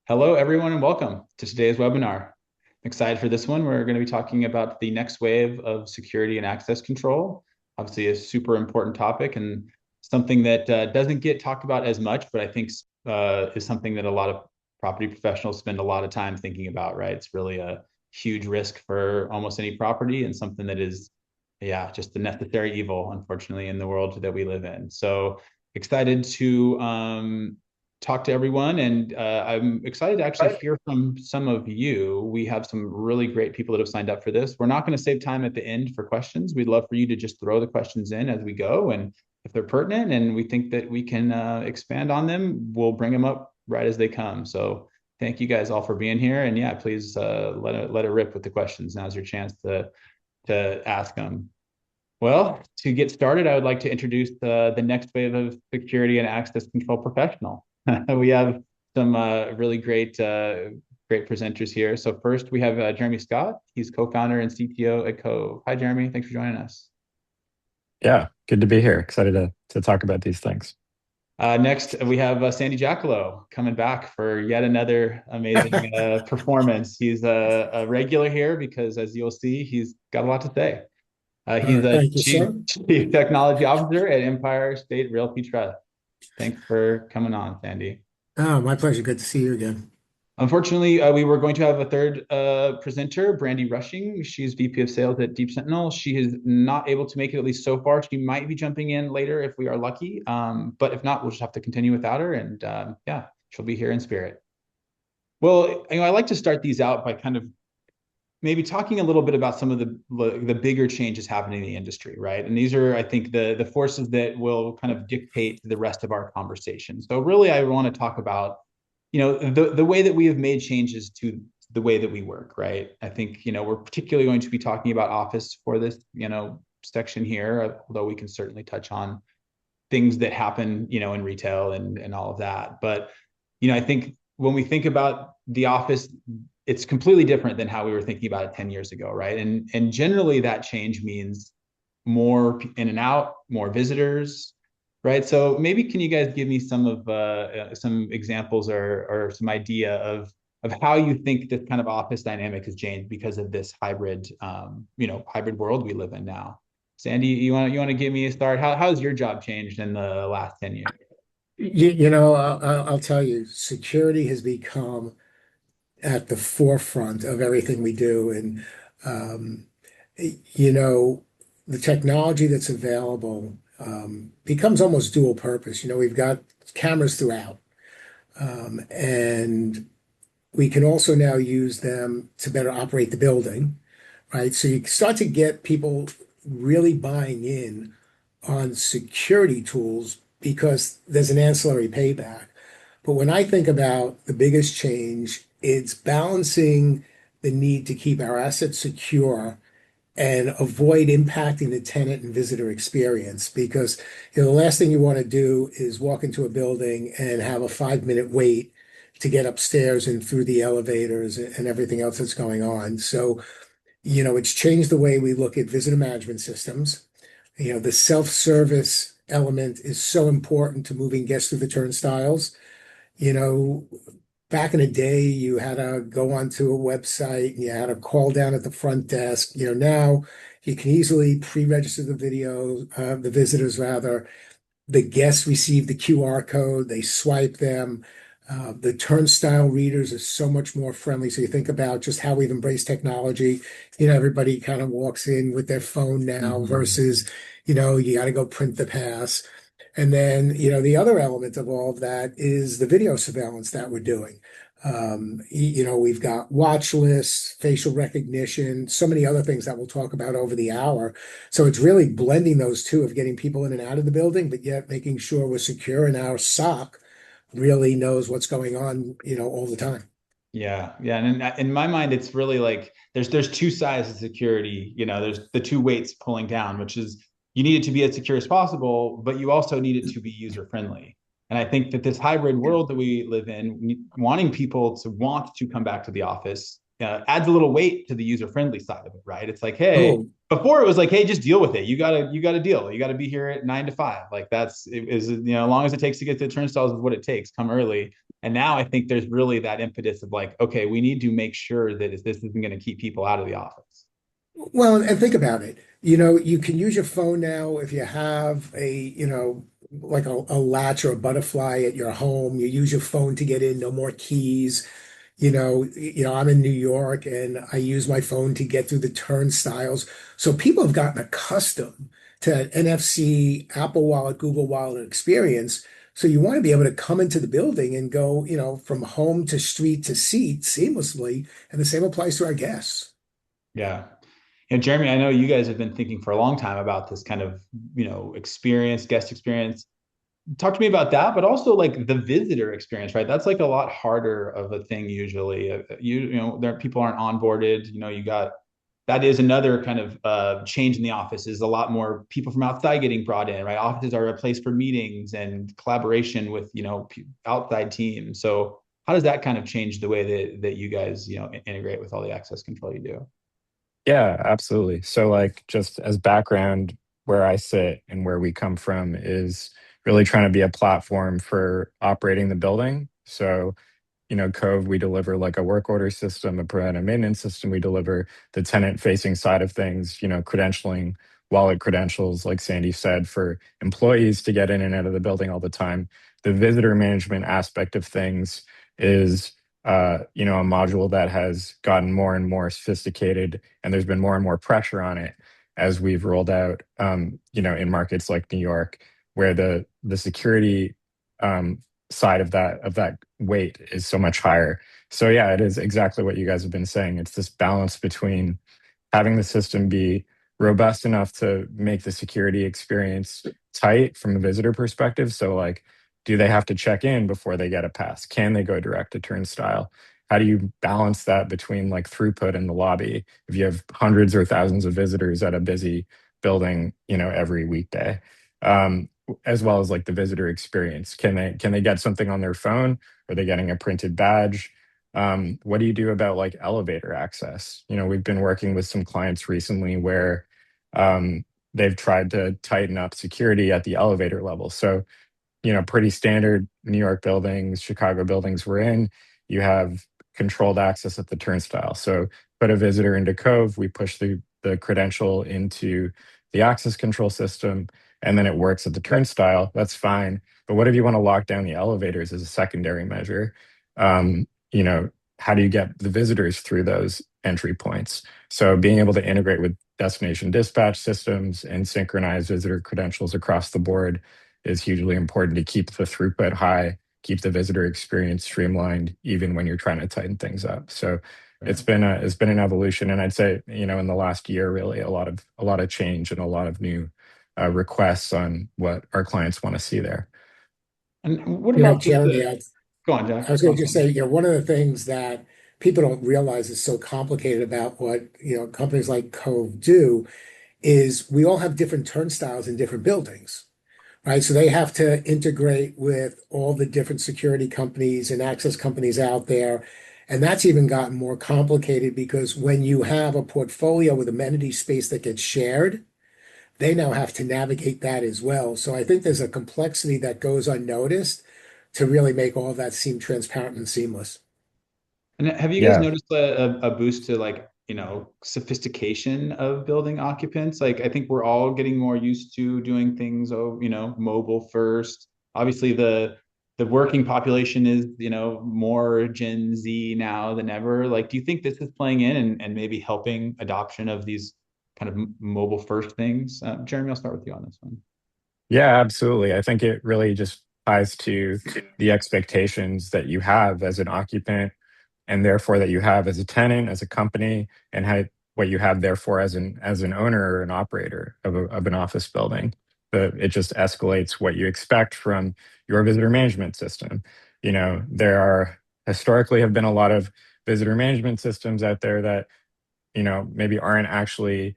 Hello, everyone, and welcome to today's webinar. I'm excited for this one. We're going to be talking about the next wave of security and access control. Obviously, a super important topic and something that doesn't get talked about as much, but I think is something that a lot of property professionals spend a lot of time thinking about, right? It's really a huge risk for almost any property and something that is, yeah, just a necessary evil, unfortunately, in the world that we live in. So excited to talk to everyone. And I'm excited to actually hear from some of you. We have some really great people that have signed up for this. We're not going to save time at the end for questions. We'd love for you to just throw the questions in as we go. And if they're pertinent and we think that we can expand on them, we'll bring them up right as they come. So thank you guys all for being here. And yeah, please let it rip with the questions. Now's your chance to ask them. Well, to get started, I would like to introduce the next wave of security and access control professional. We have some really great presenters here. So first, we have Jeremy Scott. He's co-founder and CTO at Cove. Hi, Jeremy. Thanks for joining us. Yeah, good to be here. Excited to talk about these things. Next, we have Sandy Jackalow coming back for yet another amazing performance. He's a regular here because, as you'll see, he's got a lot to say. He's a Thank you, sir. chief technology officer at Empire State Realty Trust. Thanks for coming on, Sandy. Oh, my pleasure. Good to see you again. Unfortunately, we were going to have a third presenter, Brandy Rushing. She's VP of Sales at Deep Sentinel. She is not able to make it, at least so far. She might be jumping in later if we are lucky. But if not, we'll just have to continue without her. And yeah, she'll be here in spirit. Well, I like to start these out by kind of maybe talking a little bit about some of the bigger changes happening in the industry, right? And these are, I think, the forces that will kind of dictate the rest of our conversation. So really, I want to talk about, the way that we have made changes to the way that we work, right? I think, we're particularly going to be talking about office for this, section here, although we can certainly touch on things that happen, in retail and all of that. But, I think when we think about the office, it's completely different than how we were thinking about it 10 years ago, right? And generally that change means more in and out, more visitors, right? So maybe can you guys give me some examples or some idea of how you think this kind of office dynamic has changed because of this hybrid world we live in now? Sandy, you want to give me a start? How's your job changed in the last 10 years? I'll tell you, security has become at the forefront of everything we do. And, um, you know, the technology that's available becomes almost dual purpose. We've got cameras throughout, and we can also now use them to better operate the building, right? So you start to get people really buying in on security tools because there's an ancillary payback. But when I think about the biggest change, it's balancing the need to keep our assets secure and avoid impacting the tenant and visitor experience. Because the last thing you want to do is walk into a building and have a 5 minute wait to get upstairs and through the elevators and everything else that's going on. So, it's changed the way we look at visitor management systems. The self-service element is so important to moving guests through the turnstiles. You know, Back in the day, you had to go onto a website and you had to call down at the front desk. Now you can easily pre-register the visitors rather. The guests receive the QR code, they swipe them. The turnstile readers are so much more friendly. So you think about just how we've embraced technology. Everybody kind of walks in with their phone now Mhm. versus, you got to go print the pass. And then, the other element of all of that is the video surveillance that we're doing. We've got watch lists, facial recognition, so many other things that we'll talk about over the hour. So it's really blending those two of getting people in and out of the building, but yet making sure we're secure and our SOC really knows what's going on, all the time. Yeah, yeah, and in my mind, it's really like there's two sides of security. There's the two weights pulling down, which is you need it to be as secure as possible, but you also need it to be user friendly. And I think that this hybrid world that we live in, wanting people to want to come back to the office, adds a little weight to the user friendly side of it, right? It's like, hey, Oh, before it was like, hey, just deal with it. You gotta deal. You got to be here at 9 to 5. Like that's it is, as long as it takes to get to the turnstiles is what it takes. Come early And now I think there's really that impetus of like, okay, we need to make sure that this isn't going to keep people out of the office. Well, and think about it. You know, you can use your phone now if you have like a latch or a butterfly at your home. You use your phone to get in, no more keys. I'm in New York and I use my phone to get through the turnstiles. So people have gotten accustomed to NFC, Apple Wallet, Google Wallet experience. So you want to be able to come into the building and go, from home to street to seat seamlessly. And the same applies to our guests. Yeah. And Jeremy, I know you guys have been thinking for a long time about this kind of, experience, guest experience. Talk to me about that, but also like the visitor experience, right? That's like a lot harder of a thing usually. There people aren't onboarded. You got that is another kind of change in the office is a lot more people from outside getting brought in, right? Offices are a place for meetings and collaboration with outside teams. So how does that kind of change the way that you guys integrate with all the access control you do? Yeah, absolutely. So, like, just as background, where I sit and where we come from is really trying to be a platform for operating the building. So, Cove, we deliver like a work order system, a preventive maintenance system. We deliver the tenant facing side of things, credentialing, wallet credentials, like Sandy said, for employees to get in and out of the building all the time. The visitor management aspect of things is, a module that has gotten more and more sophisticated, and there's been more and more pressure on it as we've rolled out, in markets like New York, where the security side of that weight is so much higher. So yeah, it is exactly what you guys have been saying. It's this balance between having the system be robust enough to make the security experience tight from a visitor perspective. So like, do they have to check in before they get a pass? Can they go direct to turnstile? How do you balance that between like throughput in the lobby if you have hundreds or thousands of visitors at a busy building, every weekday? As well as like the visitor experience. Can they get something on their phone? Are they getting a printed badge? What do you do about like elevator access? We've been working with some clients recently where they've tried to tighten up security at the elevator level. So pretty standard New York buildings, Chicago buildings we're in, you have controlled access at the turnstile. So put a visitor into Cove, we push the credential into the access control system, and then it works at the turnstile. That's fine. But what if you want to lock down the elevators as a secondary measure? Um, you know, how do you get the visitors through those entry points? So being able to integrate with destination dispatch systems and synchronize visitor credentials across the board is hugely important to keep the throughput high, keep the visitor experience streamlined, even when you're trying to tighten things up. So Right. it's been an evolution, and I'd say in the last year, really a lot of change and a lot of new requests on what our clients want to see there. And what about just Jeremy, the, go on, Jack. I was Go going on, to go just on. say, one of the things that people don't realize is so complicated about what, companies like Cove do is we all have different turnstiles in different buildings, right? So they have to integrate with all the different security companies and access companies out there. And that's even gotten more complicated because when you have a portfolio with amenity space that gets shared, they now have to navigate that as well. So I think there's a complexity that goes unnoticed to really make all of that seem transparent and seamless. And have you guys Yeah, noticed a boost to like, sophistication of building occupants? Like, I think we're all getting more used to doing things, mobile first. Obviously, the working population is, more Gen Z now than ever. Like, do you think this is playing in and maybe helping adoption of these kind of mobile first things? Jeremy, I'll start with you on this one. yeah, absolutely. I think it really just ties to the expectations that you have as an occupant, and therefore that you have as a tenant, as a company, and what you have therefore as an owner or an operator of an office building. It just escalates what you expect from your visitor management system. There are historically have been a lot of visitor management systems out there that maybe aren't actually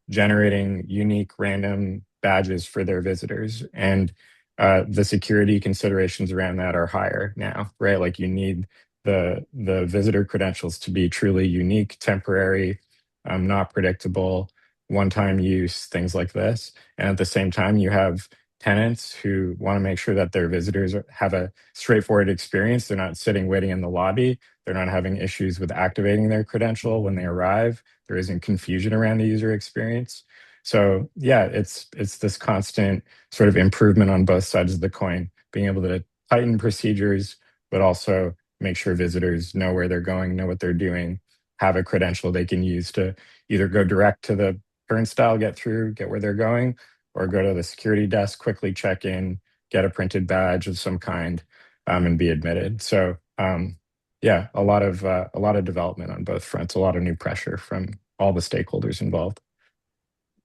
generating unique random badges for their visitors. And the security considerations around that are higher now, right? Like you need the visitor credentials to be truly unique, temporary, not predictable, one-time use, things like this. And at the same time, you have tenants who want to make sure that their visitors have a straightforward experience. They're not sitting waiting in the lobby. They're not having issues with activating their credential when they arrive. There isn't confusion around the user experience. So yeah, it's this constant sort of improvement on both sides of the coin, being able to tighten procedures, but also make sure visitors know where they're going, know what they're doing, have a credential they can use to either go direct to the turnstile, get through, get where they're going, or go to the security desk, quickly check in, get a printed badge of some kind, and be admitted. So yeah, a lot of development on both fronts, a lot of new pressure from all the stakeholders involved.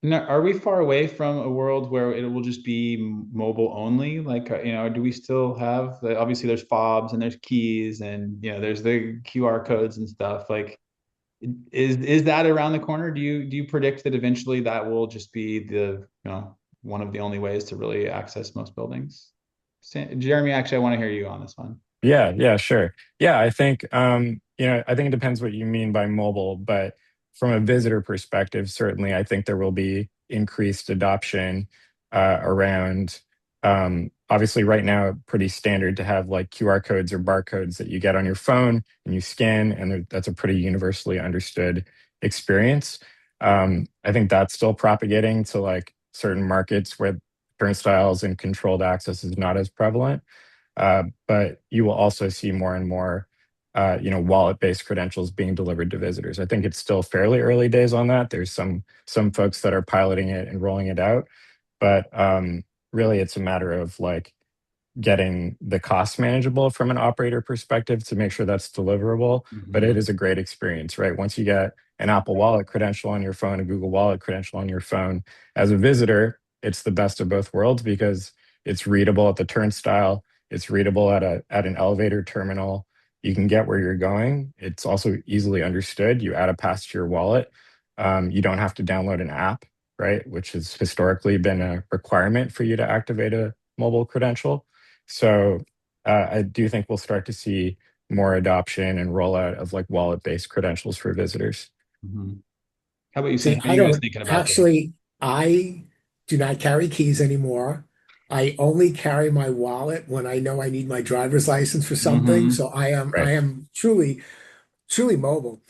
Now, are we far away from a world where it will just be mobile only? Like, do we still have obviously there's fobs and there's keys and there's the QR codes and stuff. Like, is that around the corner? Do you predict that eventually that will just be one of the only ways to really access most buildings? Jeremy, actually, I want to hear you on this one. Yeah, yeah, sure. Yeah, I think I think it depends what you mean by mobile, but from a visitor perspective, certainly I think there will be increased adoption around obviously right now pretty standard to have like QR codes or barcodes that you get on your phone and you scan, and that's a pretty universally understood experience. I think that's still propagating to like certain markets where turnstiles and controlled access is not as prevalent. But you will also see more and more, wallet-based credentials being delivered to visitors. I think it's still fairly early days on that. There's some folks that are piloting it and rolling it out, but really, it's a matter of like getting the cost manageable from an operator perspective to make sure that's deliverable. But it Mhm. is a great experience, right? Once you get an Apple Wallet credential on your phone, a Google Wallet credential on your phone, as a visitor, it's the best of both worlds because it's readable at the turnstile, it's readable at an elevator terminal. You can get where you're going. It's also easily understood. You add a pass to your wallet. You don't have to download an app, right? Which has historically been a requirement for you to activate a mobile credential. So I do think we'll start to see more adoption and rollout of like wallet-based credentials for visitors. Mhm. How about you, See, Sandy? What are I you guys don't thinking about this? actually, I do not carry keys anymore. I only carry my wallet when I know I need my driver's license for something. Hmm. So Right. I am truly mobile.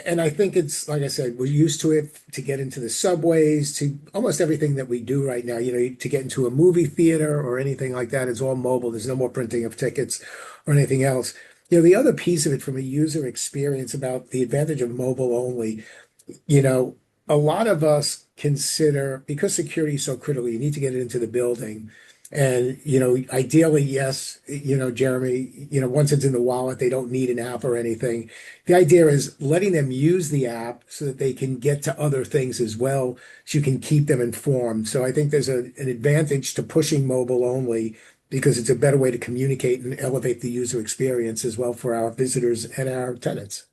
And I think it's like I said, we're used to it to get into the subways, to almost everything that we do right now. To get into a movie theater or anything like that, it's all mobile. There's no more printing of tickets or anything else. The other piece of it from a user experience about the advantage of mobile only, you know, a lot of us consider because security is so critical, you need to get it into the building. And, ideally, yes, Jeremy, once it's in the wallet, they don't need an app or anything. The idea is letting them use the app so that they can get to other things as well, so you can keep them informed. So I think there's an advantage to pushing mobile only because it's a better way to communicate and elevate the user experience as well for our visitors and our tenants.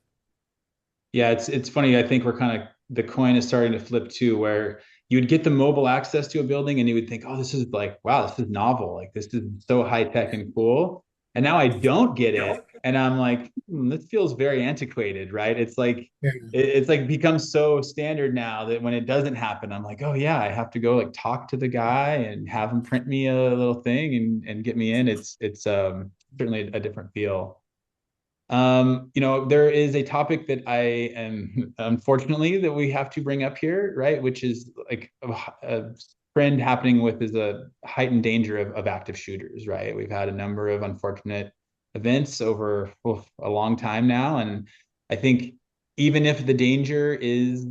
Yeah, it's funny. I think we're kind of the coin is starting to flip too, where you would get the mobile access to a building and you would think, oh, this is like, wow, this is novel. Like this is so high tech and cool. And now I don't get it. And I'm like, this feels very antiquated, right? It's like Yeah. it's like becomes so standard now that when it doesn't happen, I'm like, oh yeah, I have to go like talk to the guy and have him print me a little thing and get me in. It's certainly a different feel. There is a topic that I am unfortunately that we have to bring up here, right? Which is like a trend happening with is a heightened danger of active shooters, right? We've had a number of unfortunate events over a long time now, and I think even if the danger is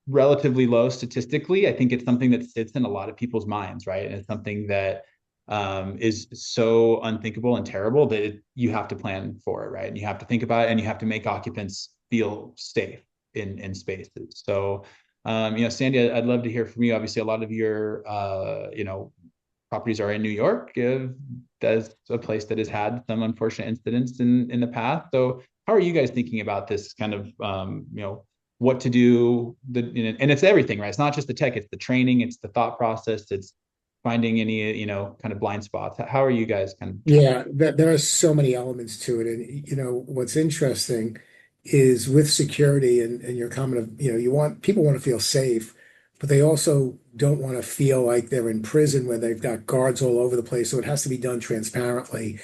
relatively low statistically, I think it's something that sits in a lot of people's minds, right? And it's something that is so unthinkable and terrible that you have to plan for it, right? And you have to think about it, and you have to make occupants feel safe in spaces. So, Sandy, I'd love to hear from you. Obviously, a lot of your properties are in New York. That's a place that has had some unfortunate incidents in the past. So, how are you guys thinking about this kind of what to do? And it's everything, right? It's not just the tech; it's the training, it's the thought process, it's finding any kind of blind spots. How are you guys kind of trying? Yeah, there are so many elements to it. And what's interesting is with security and your comment of, you want people want to feel safe. but they also don't want to feel like they're in prison where they've got guards all over the place. So it has to be done transparently.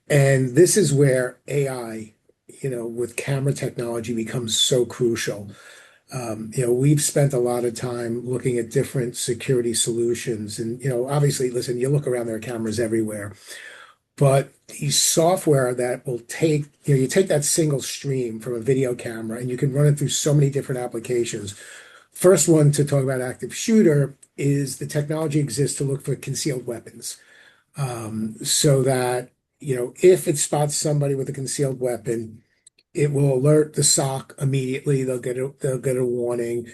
And this is where AI, with camera technology becomes so crucial. We've spent a lot of time looking at different security solutions. And, obviously, listen, you look around, there are cameras everywhere. But the software that will take, you take that single stream from a video camera and you can run it through so many different applications. First one to talk about active shooter is the technology exists to look for concealed weapons. So that, if it spots somebody with a concealed weapon, it will alert the SOC immediately. They'll get a warning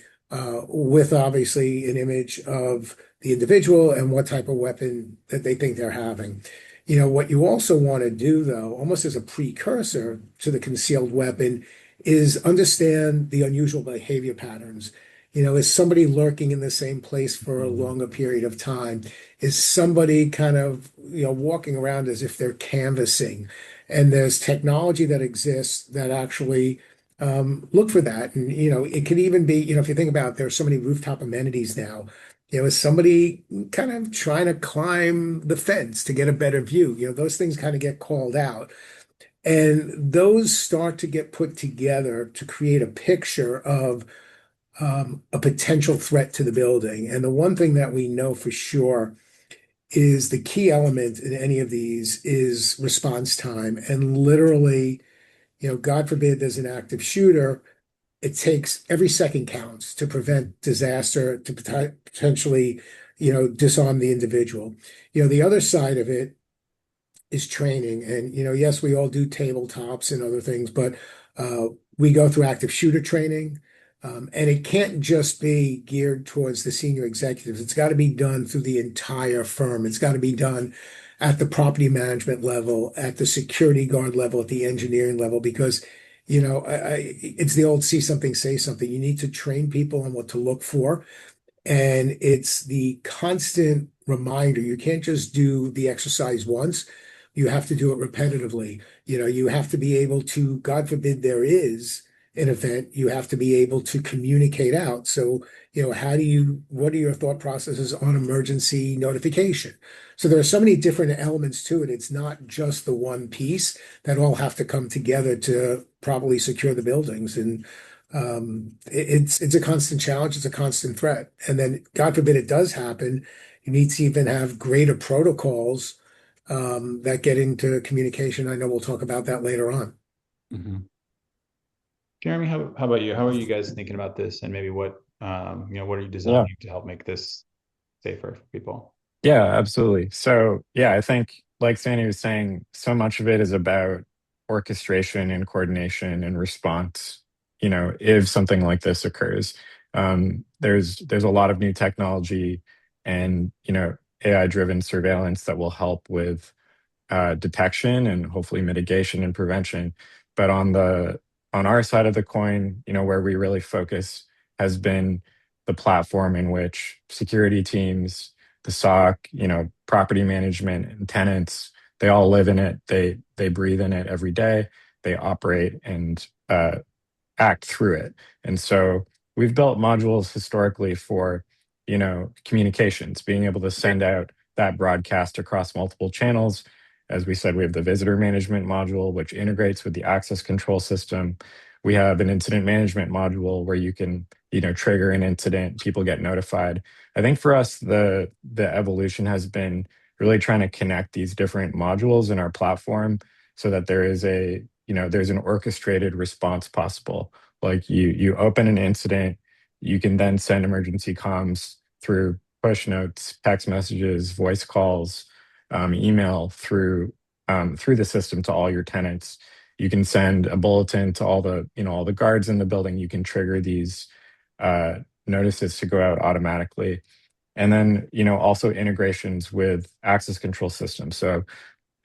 with obviously an image of the individual and what type of weapon that they think they're having. What you also want to do, though, almost as a precursor to the concealed weapon, is understand the unusual behavior patterns. Is somebody lurking in the same place for a Mhm. longer period of time? Is somebody kind of, walking around as if they're canvassing? And there's technology that exists that actually look for that. And, it could even be, if you think about it, there's so many rooftop amenities now. Is somebody kind of trying to climb the fence to get a better view? Those things kind of get called out. And those start to get put together to create a picture of a potential threat to the building. And the one thing that we know for sure is the key element in any of these is response time. And literally, God forbid there's an active shooter, it takes every second counts to prevent disaster, to potentially, disarm the individual. The other side of it is training. And, yes, we all do tabletops and other things, but uh, we go through active shooter training. And it can't just be geared towards the senior executives. It's got to be done through the entire firm. It's got to be done at the property management level, at the security guard level, at the engineering level, because, it's the old see something, say something. You need to train people on what to look for. And it's the constant reminder. You can't just do the exercise once. You have to do it repetitively. You have to be able to, God forbid there is an event, you have to be able to communicate out. So, what are your thought processes on emergency notification? So there are so many different elements to it. It's not just the one piece that all have to come together to properly secure the buildings. And it's a constant challenge. It's a constant threat. And then, God forbid it does happen, you need to even have greater protocols that get into communication. I know we'll talk about that later on. Mhm. Jeremy, how about you? How are you guys thinking about this, and maybe what are you Yeah. designing to help make this safer for people? Yeah, absolutely. So, yeah, I think, like Sandy was saying, so much of it is about orchestration and coordination and response. If something like this occurs, there's a lot of new technology and AI-driven surveillance that will help with detection and hopefully mitigation and prevention. But on our side of the coin, where we really focus has been the platform in which security teams, the SOC, property management and tenants, they all live in it. They breathe in it every day. They operate and act through it. And so we've built modules historically for, communications, being able to send out that broadcast across multiple channels. As we said, we have the visitor management module, which integrates with the access control system. We have an incident management module where you can, trigger an incident, people get notified. I think for us, the evolution has been really trying to connect these different modules in our platform so that there's an orchestrated response possible. Like you open an incident, you can then send emergency comms through push notes, text messages, voice calls, email through the system to all your tenants. You can send a bulletin to all the guards in the building. You can trigger these uh, notices to go out automatically. And then, also integrations with access control systems. So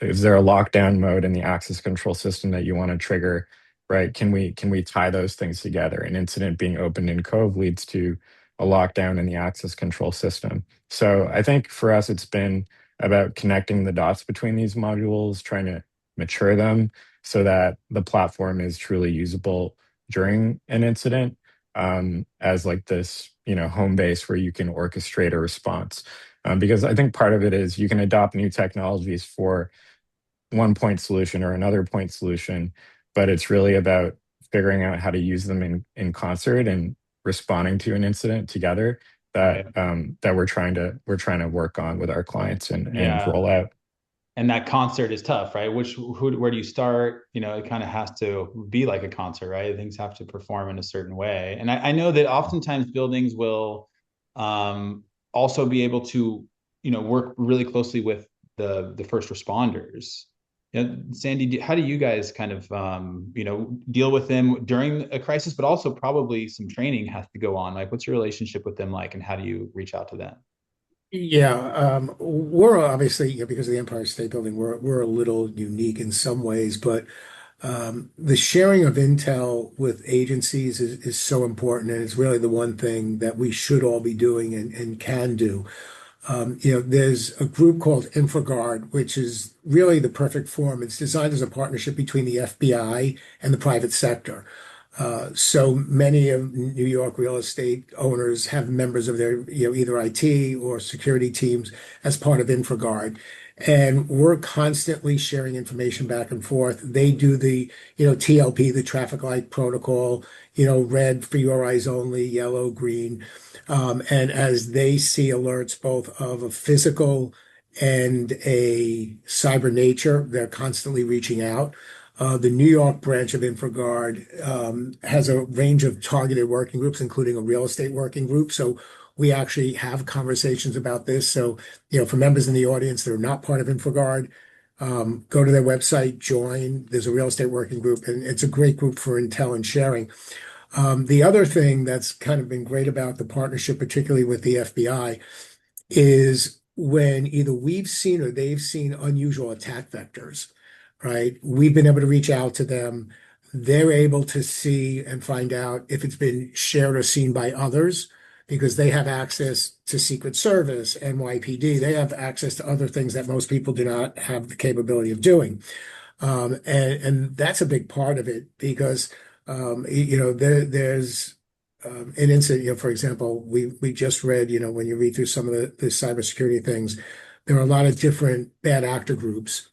is there a lockdown mode in the access control system that you want to trigger, right? Can we tie those things together? An incident being opened in Cove leads to a lockdown in the access control system. So I think for us, it's been about connecting the dots between these modules, trying to mature them so that the platform is truly usable during an incident. as like this, home base where you can orchestrate a response. Because I think part of it is you can adopt new technologies for one point solution or another point solution, but it's really about figuring out how to use them in concert and responding to an incident together that Right. that we're trying to work on with our clients and Yeah. roll out. And that concert is tough, right? Where do you start? It kind of has to be like a concert, right? Things have to perform in a certain way. And I know that oftentimes buildings will um, also be able to, work really closely with the first responders. Sandy, how do you guys kind of, deal with them during a crisis, but also probably some training has to go on. Like, what's your relationship with them like, and how do you reach out to them? Yeah, we're obviously, because of the Empire State Building, we're a little unique in some ways, but the sharing of intel with agencies is so important, and it's really the one thing that we should all be doing and can do. There's a group called InfraGard, which is really the perfect form. It's designed as a partnership between the FBI and the private sector. So many of New York real estate owners have members of their, either IT or security teams as part of InfraGard. And we're constantly sharing information back and forth. They do the, TLP, the traffic light protocol, red for your eyes only, yellow, green. And as they see alerts both of a physical and a cyber nature, they're constantly reaching out. The New York branch of InfraGard has a range of targeted working groups, including a real estate working group. So we actually have conversations about this. So, for members in the audience that are not part of InfraGard, go to their website, join. There's a real estate working group, and it's a great group for intel and sharing. The other thing that's kind of been great about the partnership, particularly with the FBI, is when either we've seen or they've seen unusual attack vectors, right? We've been able to reach out to them. They're able to see and find out if it's been shared or seen by others because they have access to Secret Service, NYPD. They have access to other things that most people do not have the capability of doing. And that's a big part of it because there's an incident. For example, we just read, when you read through some of the cybersecurity things, there are a lot of different bad actor groups,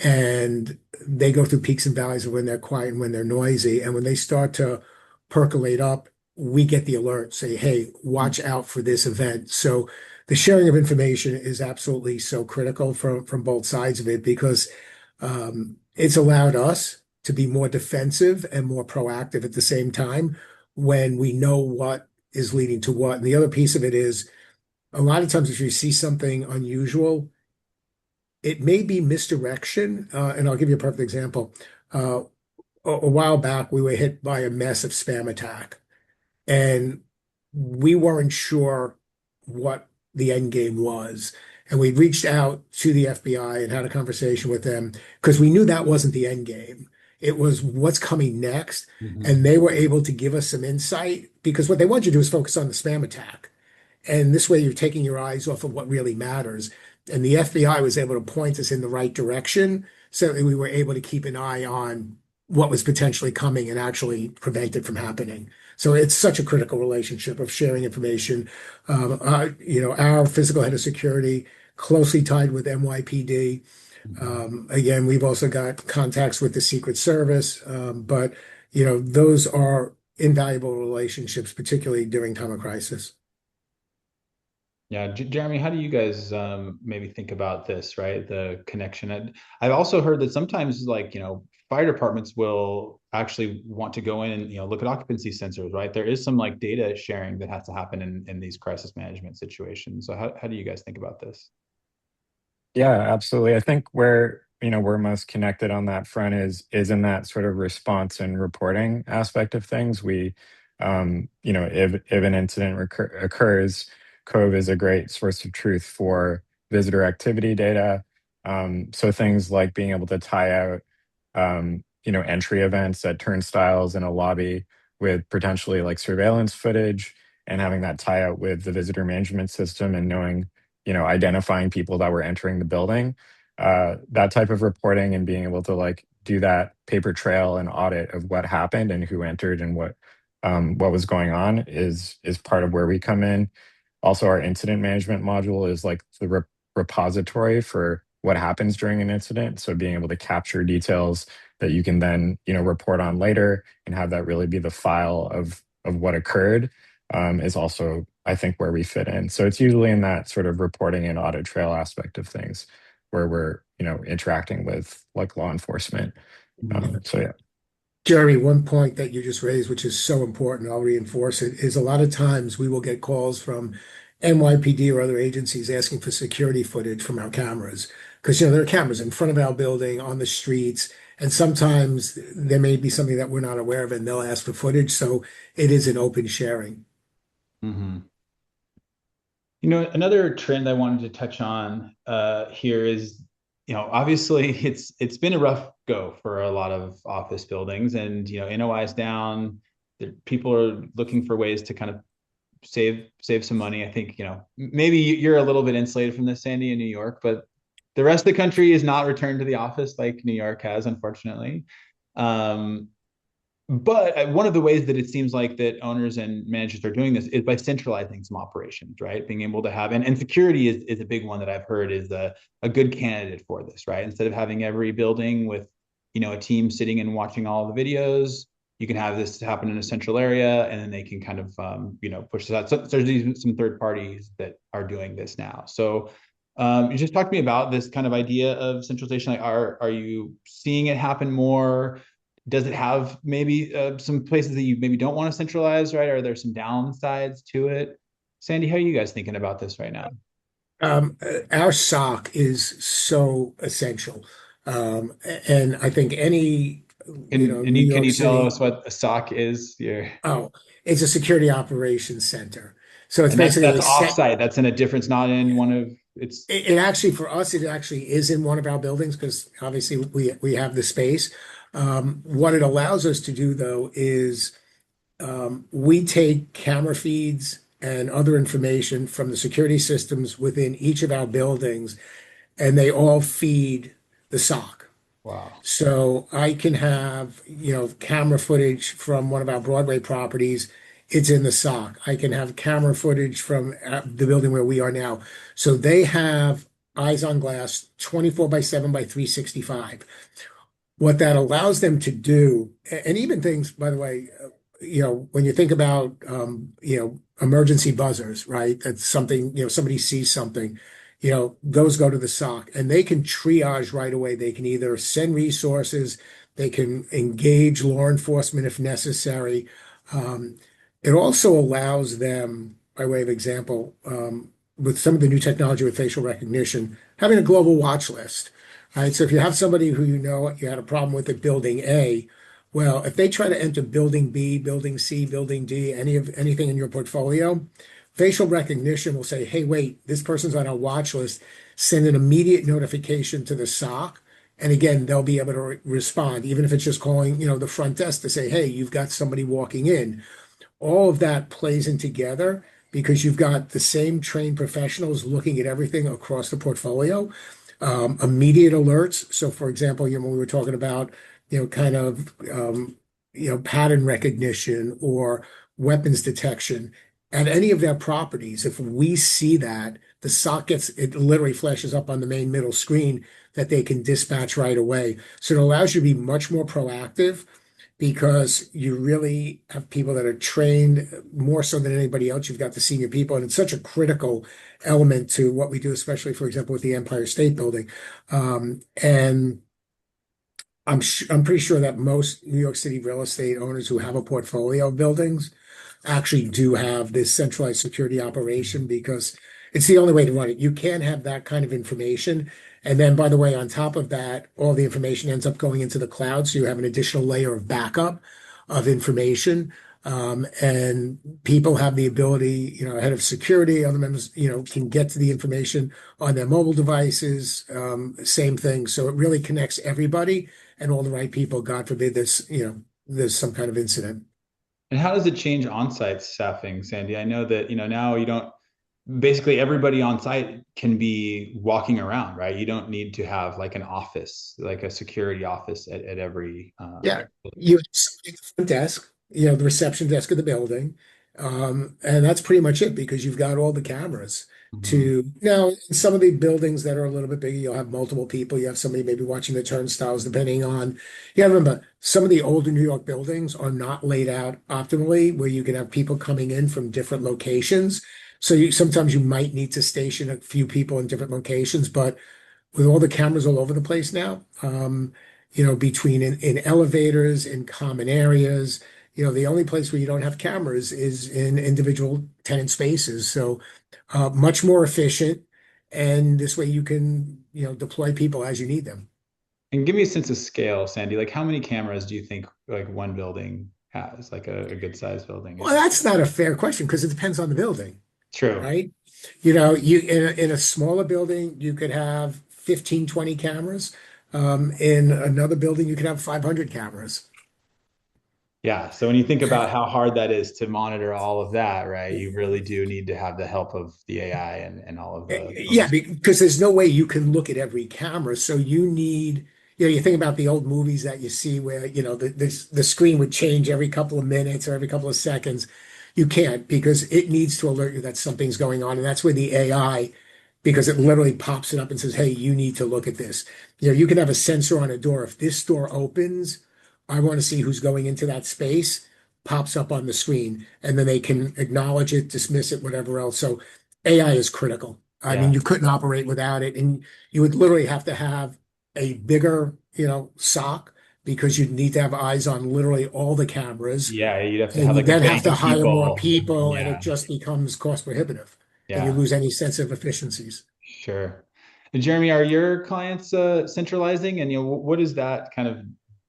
and they go through peaks and valleys of when they're quiet and when they're noisy. And when they start to percolate up, we get the alert, say, hey, watch out for this event. So the sharing of information is absolutely so critical from both sides of it because it's allowed us to be more defensive and more proactive at the same time when we know what is leading to what. And the other piece of it is a lot of times if you see something unusual, it may be misdirection. And I'll give you a perfect example. A while back, we were hit by a massive spam attack, and we weren't sure what the end game was. And we reached out to the FBI and had a conversation with them because we knew that wasn't the end game. It was what's coming next. Mhm. And they were able to give us some insight because what they want you to do is focus on the spam attack. And this way you're taking your eyes off of what really matters. And the FBI was able to point us in the right direction so that we were able to keep an eye on what was potentially coming and actually prevent it from happening. So it's such a critical relationship of sharing information. Our physical head of security closely tied with NYPD. Mhm. Again, we've also got contacts with the Secret Service, but those are invaluable relationships, particularly during time of crisis. Yeah, Jeremy, how do you guys maybe think about this, right? The connection. I've also heard that sometimes, like, fire departments will actually want to go in and, look at occupancy sensors, right? There is some like data sharing that has to happen in these crisis management situations. So how do you guys think about this? Yeah, absolutely. I think where we're most connected on that front is in that sort of response and reporting aspect of things. If an incident occurs, Cove is a great source of truth for visitor activity data. So things like being able to tie out entry events at turnstiles in a lobby with potentially like surveillance footage and having that tie out with the visitor management system and knowing identifying people that were entering the building. That type of reporting and being able to like do that paper trail and audit of what happened and who entered and what was going on is part of where we come in. Also, our incident management module is like the repository for what happens during an incident. So being able to capture details that you can then, report on later and have that really be the file of what occurred, is also, I think, where we fit in. So it's usually in that sort of reporting and audit trail aspect of things where we're, interacting with like law enforcement. Mhm. So yeah. Jeremy, one point that you just raised, which is so important, I'll reinforce it, is a lot of times we will get calls from NYPD or other agencies asking for security footage from our cameras. Because, there are cameras in front of our building, on the streets, and sometimes there may be something that we're not aware of and they'll ask for footage. So it is an open sharing. Mhm. Another trend I wanted to touch on here is, obviously it's been a rough go for a lot of office buildings, and NOI is down. People are looking for ways to kind of save some money. I think maybe you're a little bit insulated from this, Sandy, in New York, but the rest of the country is not returned to the office like New York has, unfortunately. Um, but one of the ways that it seems like that owners and managers are doing this is by centralizing some operations, right? Being able to have, and security is a big one that I've heard is a good candidate for this, right? Instead of having every building with, a team sitting and watching all the videos, you can have this happen in a central area, and then they can kind of, push this out. So there's some third parties that are doing this now. So you just talked to me about this kind of idea of centralization. Like, are you seeing it happen more? Does it have maybe some places that you maybe don't want to centralize, right? Are there some downsides to it? Sandy, how are you guys thinking about this right now? Our SOC is so essential. And I think any, New Can York you tell City, us what a SOC is? Here, oh, it's a security operations center. So it's and that's basically that's a set. offsite. That's in a difference, not in one of it's. It actually, for us, it actually is in one of our buildings because obviously we have the space. What it allows us to do though is we take camera feeds and other information from the security systems within each of our buildings, and they all feed the SOC. Wow. So I can have, camera footage from one of our Broadway properties. It's in the SOC. I can have camera footage from the building where we are now. So they have eyes on glass, 24 by 7 by 365. What that allows them to do, and even things, by the way, when you think about, emergency buzzers, right? That's something, somebody sees something, those go to the SOC and they can triage right away. They can either send resources, they can engage law enforcement if necessary. Um, it also allows them, by way of example, with some of the new technology with facial recognition, having a global watch list. Right. So if you have somebody who you had a problem with at building A, well, if they try to enter building B, building C, building D, anything in your portfolio, facial recognition will say, hey, wait, this person's on our watch list. Send an immediate notification to the SOC. And again, they'll be able to respond, even if it's just calling, the front desk to say, hey, you've got somebody walking in. All of that plays in together because you've got the same trained professionals looking at everything across the portfolio. Immediate alerts. So, for example, when we were talking about, kind of, pattern recognition or weapons detection at any of their properties, if we see that, the SOC it literally flashes up on the main middle screen that they can dispatch right away. So it allows you to be much more proactive because you really have people that are trained more so than anybody else. You've got the senior people, and it's such a critical element to what we do, especially, for example, with the Empire State Building. And I'm pretty sure that most New York City real estate owners who have a portfolio of buildings actually do have this centralized security operation because it's the only way to run it. You can't have that kind of information. And then, by the way, on top of that, all the information ends up going into the cloud. So you have an additional layer of backup of information. And people have the ability, head of security, other members, can get to the information on their mobile devices. Same thing. So it really connects everybody and all the right people. God forbid there's some kind of incident. And how does it change on-site staffing, Sandy? I know that, now you don't basically everybody on site can be walking around, right? You don't need to have like an office, like a security office at every Yeah, you have somebody at the front desk. the reception desk of the building. And that's pretty much it because you've got all the cameras Mhm. to now in some of the buildings that are a little bit bigger, you'll have multiple people. You have somebody maybe watching the turnstiles, depending on, remember, some of the older New York buildings are not laid out optimally where you can have people coming in from different locations. So sometimes you might need to station a few people in different locations, but with all the cameras all over the place now, between in elevators, in common areas, the only place where you don't have cameras is in individual tenant spaces. So much more efficient. And this way you can, deploy people as you need them. And give me a sense of scale, Sandy. Like, how many cameras do you think like one building has, like a good sized building? Well, that's not a fair question because it depends on the building, True. right? You in a smaller building, you could have 15, 20 cameras. In another building, you could have 500 cameras. Yeah. So when you think about how hard that is to monitor all of that, right, you really do need to have the help of the AI and all of the Yeah, bonus. because there's no way you can look at every camera. So you need, you think about the old movies that you see where, the screen would change every couple of minutes or every couple of seconds. You can't because it needs to alert you that something's going on. And that's where the AI, because it literally pops it up and says, hey, you need to look at this. You can have a sensor on a door. If this door opens, I want to see who's going into that space, pops up on the screen, and then they can acknowledge it, dismiss it, whatever else. So AI is critical. I mean, Yeah. you couldn't operate without it, and you would literally have to have a bigger, SOC because you'd need to have eyes on literally all the cameras, Yeah. You'd have to and have you like a then have bank to of hire more people. people, and it Yeah. just becomes cost prohibitive, and you Yeah. lose any sense of efficiencies. Sure. And Jeremy, are your clients centralizing? And what does that kind of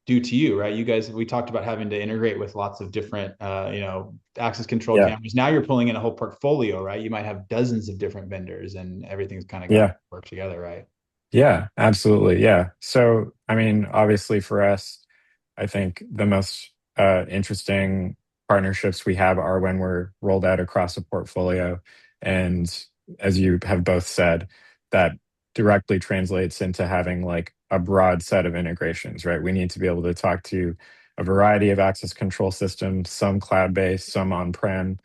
do to you, right? You guys, we talked about having to integrate with lots of different, access control Yeah. cameras. Now you're pulling in a whole portfolio, right? You might have dozens of different vendors, and everything's kind of got to Yeah. work together, right? Yeah, absolutely. Yeah. So, I mean, obviously for us, I think the most interesting partnerships we have are when we're rolled out across a portfolio. And as you have both said, that directly translates into having like a broad set of integrations, right? We need to be able to talk to a variety of access control systems, some cloud-based, some on-prem.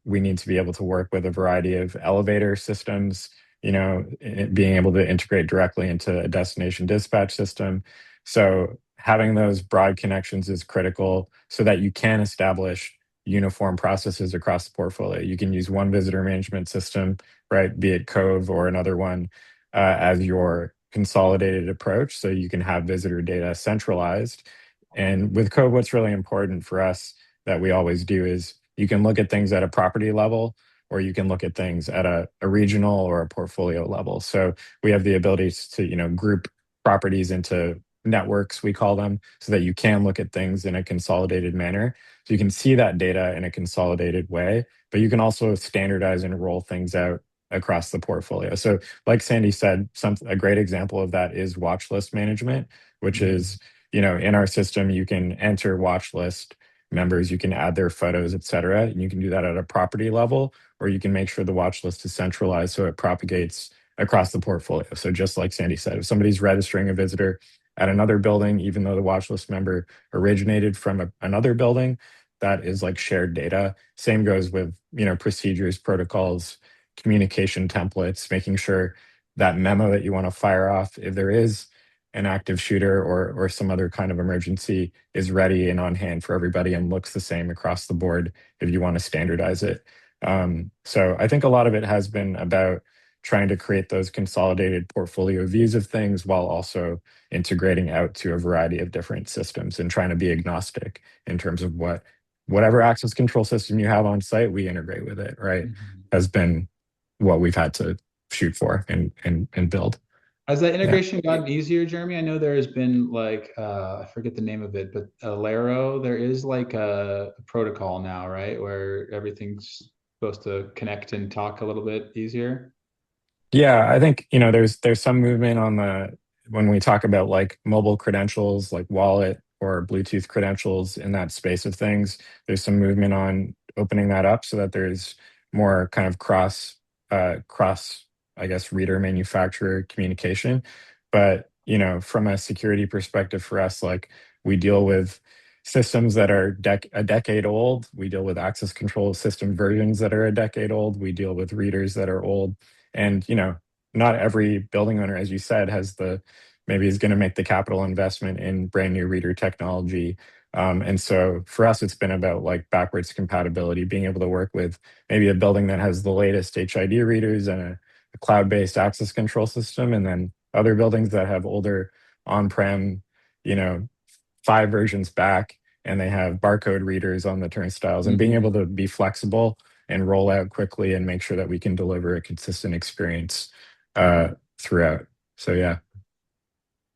We need to be able to work with a variety of elevator systems, being able to integrate directly into a destination dispatch system. So having those broad connections is critical so that you can establish uniform processes across the portfolio. You can use one visitor management system, right, be it Cove or another one, as your consolidated approach. So you can have visitor data centralized. And with Cove, what's really important for us that we always do is you can look at things at a property level or you can look at things at a regional or a portfolio level. So we have the ability to, group properties into networks, we call them, so that you can look at things in a consolidated manner. So you can see that data in a consolidated way, but you can also standardize and roll things out across the portfolio. So like Sandy said, a great example of that is watch list management, which Mhm. is, in our system, you can enter watch list members, you can add their photos, et cetera. And you can do that at a property level, or you can make sure the watch list is centralized so it propagates across the portfolio. So just like Sandy said, if somebody's registering a visitor at another building, even though the watch list member originated from another building, that is like shared data. Same goes with, procedures, protocols, communication templates, making sure that memo that you want to fire off, if there is an active shooter or some other kind of emergency, is ready and on hand for everybody and looks the same across the board if you want to standardize it. So I think a lot of it has been about trying to create those consolidated portfolio views of things while also integrating out to a variety of different systems and trying to be agnostic in terms of whatever access control system you have on site, we integrate with it, right? Mhm. Has been what we've had to shoot for and build. Has that Yeah. integration gotten easier, Jeremy? I know there has been like I forget the name of it, but Alero, there is like a protocol now, right? Where everything's supposed to connect and talk a little bit easier. Yeah, I think, there's some movement on the when we talk about like mobile credentials, like wallet or Bluetooth credentials in that space of things, there's some movement on opening that up so that there's more kind of cross, I guess, reader manufacturer communication. But, from a security perspective for us, like we deal with systems that are a decade old. We deal with access control system versions that are a decade old. We deal with readers that are old. And, not every building owner, as you said, has the maybe is going to make the capital investment in brand new reader technology. And so for us, it's been about like backwards compatibility, being able to work with maybe a building that has the latest HID readers and a cloud-based access control system, and then other buildings that have older on-prem, you know, 5 versions back, and they have barcode readers on the turnstiles, and being Mhm. able to be flexible and roll out quickly and make sure that we can deliver a consistent experience throughout. So yeah.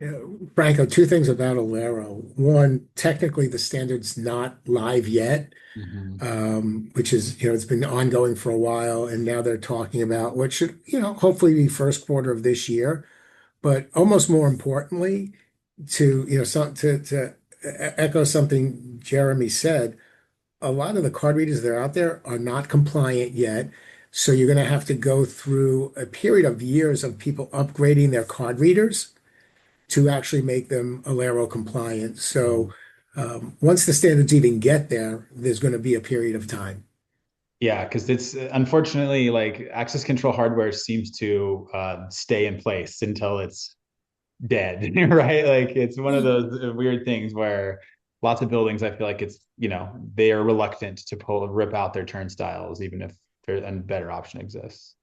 Yeah, Franco, two things about Alero. One, technically the standard's not live yet, Mhm. which is, it's been ongoing for a while, and now they're talking about what should, hopefully be first quarter of this year. But almost more importantly, to echo something Jeremy said, a lot of the card readers that are out there are not compliant yet. So you're going to have to go through a period of years of people upgrading their card readers to actually make them Alero compliant. So once the standards even get there, there's going to be a period of time. Yeah, because it's unfortunately like access control hardware seems to stay in place until it's dead, right? Like it's one of those weird things where lots of buildings, I feel like they are reluctant to rip out their turnstiles, even if a better option exists.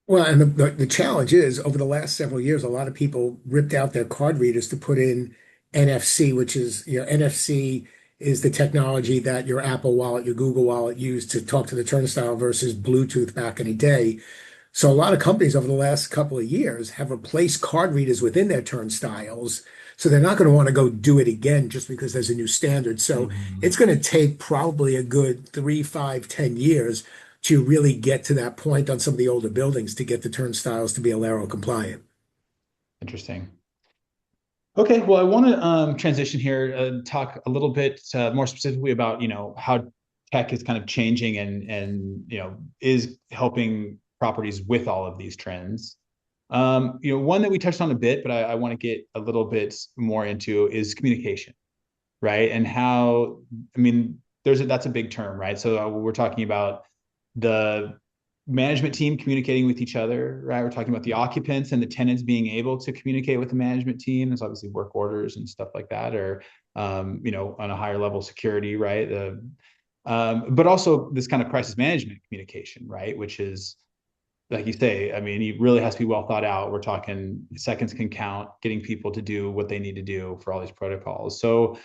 Well, and the challenge is over the last several years, a lot of people ripped out their card readers to put in NFC, which is, NFC is the technology that your Apple Wallet, your Google Wallet used to talk to the turnstile versus Bluetooth back in the day. So a lot of companies over the last couple of years have replaced card readers within their turnstiles. So they're not going to want to go do it again just because there's a new standard. So Mhm. it's going to take probably a good 3, 5, 10 years to really get to that point on some of the older buildings to get the turnstiles to be Alero compliant. Interesting. Okay, well, I want to transition here, talk a little bit more specifically about how tech is kind of changing and is helping properties with all of these trends. One that we touched on a bit, but I want to get a little bit more into is communication, right? And how, I mean, that's a big term, right? So we're talking about the management team communicating with each other, right? We're talking about the occupants and the tenants being able to communicate with the management team. There's obviously work orders and stuff like that, or on a higher level security, right? But also this kind of crisis management communication, right? Which is like you say, I mean, it really has to be well thought out. We're talking seconds can count, getting people to do what they need to do for all these protocols. So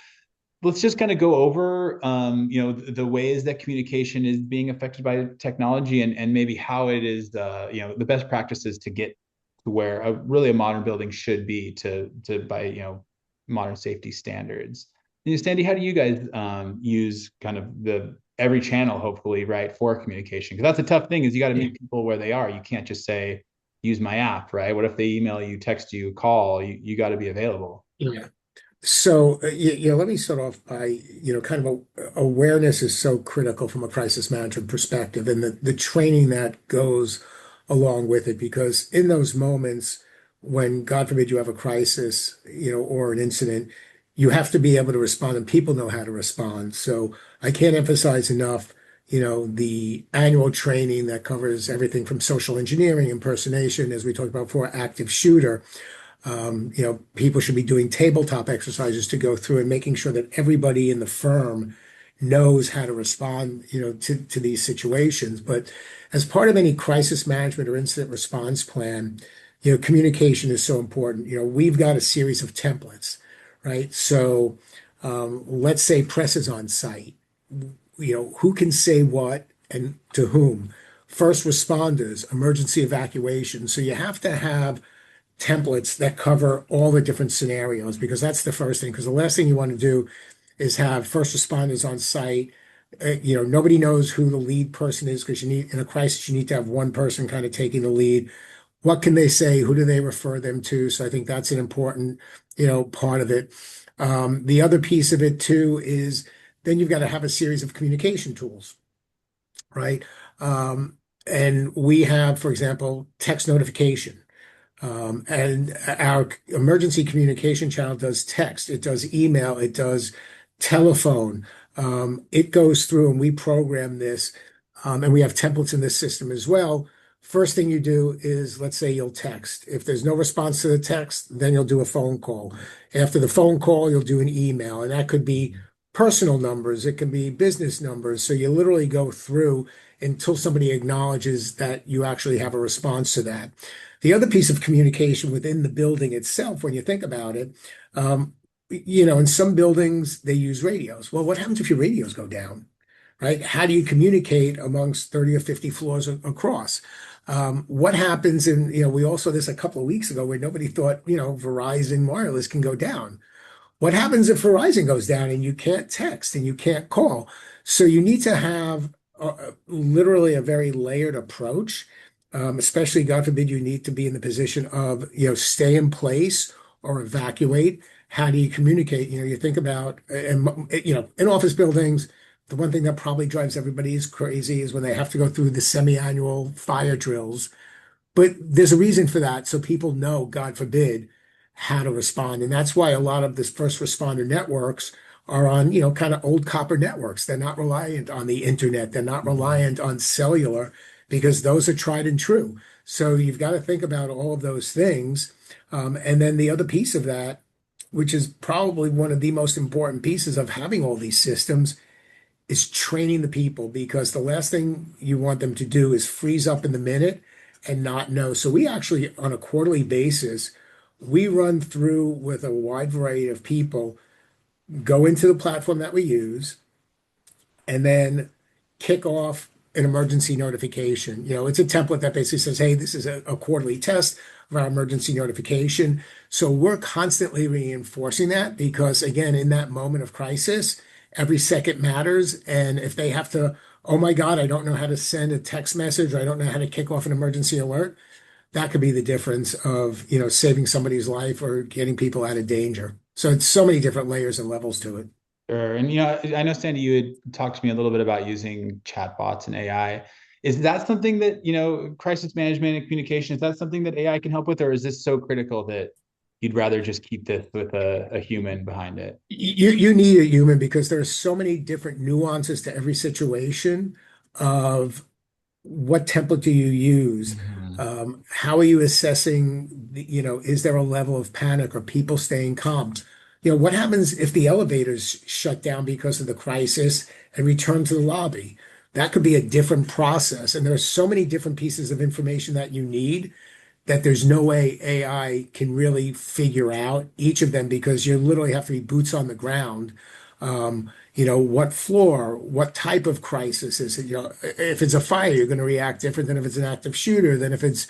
let's just kind of go over the ways that communication is being affected by technology and maybe how it is the best practices to get to where really a modern building should be to by modern safety standards. Sandy, how do you guys use kind of the every channel hopefully right for communication? Because that's a tough thing is you got to Yeah. meet people where they are. You can't just say use my app, right? What if they email you, text you, call? You got to be available. Yeah. So, let me start off by, kind of awareness is so critical from a crisis management perspective and the training that goes along with it, because in those moments when, God forbid, you have a crisis, or an incident, you have to be able to respond and people know how to respond. So I can't emphasize enough, the annual training that covers everything from social engineering, impersonation, as we talked about before, active shooter. People should be doing tabletop exercises to go through and making sure that everybody in the firm knows how to respond, to these situations. But as part of any crisis management or incident response plan, communication is so important. We've got a series of templates, right? So let's say press is on site. Who can say what and to whom? First responders, emergency evacuation. So you have to have templates that cover all the different scenarios, because that's the first thing. Because the last thing you want to do is have first responders on site. Nobody knows who the lead person is, because in a crisis, you need to have one person kind of taking the lead. What can they say? Who do they refer them to? So I think that's an important, part of it. The other piece of it too is then you've got to have a series of communication tools, right? And we have, for example, text notification. And our emergency communication channel does text, it does email, it does telephone. It goes through and we program this, and we have templates in this system as well. First thing you do is, let's say you'll text. If there's no response to the text, then you'll do a phone call. After the phone call, you'll do an email, and that could be personal numbers, it can be business numbers. So you literally go through until somebody acknowledges that you actually have a response to that. The other piece of communication within the building itself, when you think about it, um, in some buildings they use radios. Well, what happens if your radios go down, right? How do you communicate amongst 30 or 50 floors across? What happens in, we also this a couple of weeks ago where nobody thought, Verizon Wireless can go down. What happens if Verizon goes down and you can't text and you can't call? So you need to have literally a very layered approach, especially, God forbid, you need to be in the position of, stay in place or evacuate. How do you communicate? You think about, and in office buildings, the one thing that probably drives everybody is crazy is when they have to go through the semi-annual fire drills, but there's a reason for that. So people know, God forbid, how to respond. And that's why a lot of this first responder networks are on, kind of old copper networks. They're not reliant on the internet. They're not Mhm. reliant on cellular because those are tried and true. So you've got to think about all of those things. And then the other piece of that, which is probably one of the most important pieces of having all these systems, is training the people because the last thing you want them to do is freeze up in the minute and not know. So we actually, on a quarterly basis, we run through with a wide variety of people, go into the platform that we use, and then kick off an emergency notification. It's a template that basically says, hey, this is a quarterly test of our emergency notification. So we're constantly reinforcing that because, again, in that moment of crisis, every second matters. And if they have to, oh my God, I don't know how to send a text message or I don't know how to kick off an emergency alert, that could be the difference of, saving somebody's life or getting people out of danger. So it's so many different layers and levels to it. Sure. And I know Sandy, you had talked to me a little bit about using chatbots and AI. Is that something that, crisis management and communication, is that something that AI can help with, or is this so critical that you'd rather just keep this with a human behind it? You need a human because there's so many different nuances to every situation of what template do you use? Mhm. How are you assessing is there a level of panic or people staying calm? What happens if the elevators shut down because of the crisis and return to the lobby? That could be a different process. And there's so many different pieces of information that you need that there's no way AI can really figure out each of them because you literally have to be boots on the ground. What floor, what type of crisis is it? If it's a fire, you're going to react different than if it's an active shooter, than if it's,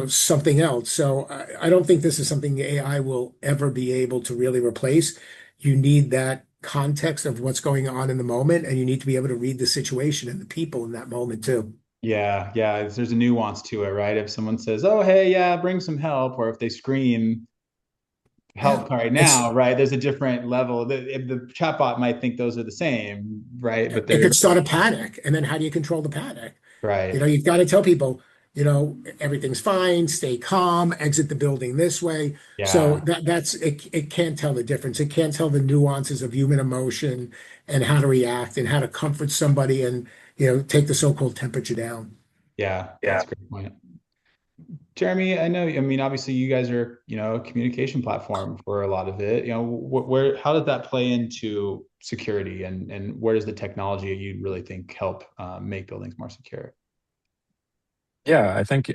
something else. So I don't think this is something the AI will ever be able to really replace. You need that context of what's going on in the moment, and you need to be able to read the situation and the people in that moment too. Yeah, yeah. There's a nuance to it, right? If someone says, "Oh, hey, yeah, bring some help," or if they scream, Yeah. "Help right It's now," right? There's a different level. The chatbot might think those are the same, right? But it they're could start a panic. And then how do you control the panic? right. You've got to tell people, everything's fine, stay calm, exit the building this way. So Yeah, that's it, it can't tell the difference. It can't tell the nuances of human emotion and how to react and how to comfort somebody and, take the so-called temperature down. yeah. Yeah. That's a great point. Jeremy, I know, I mean, obviously you guys are, a communication platform for a lot of it. How does that play into security and where does the technology you really think help make buildings more secure? Yeah, I think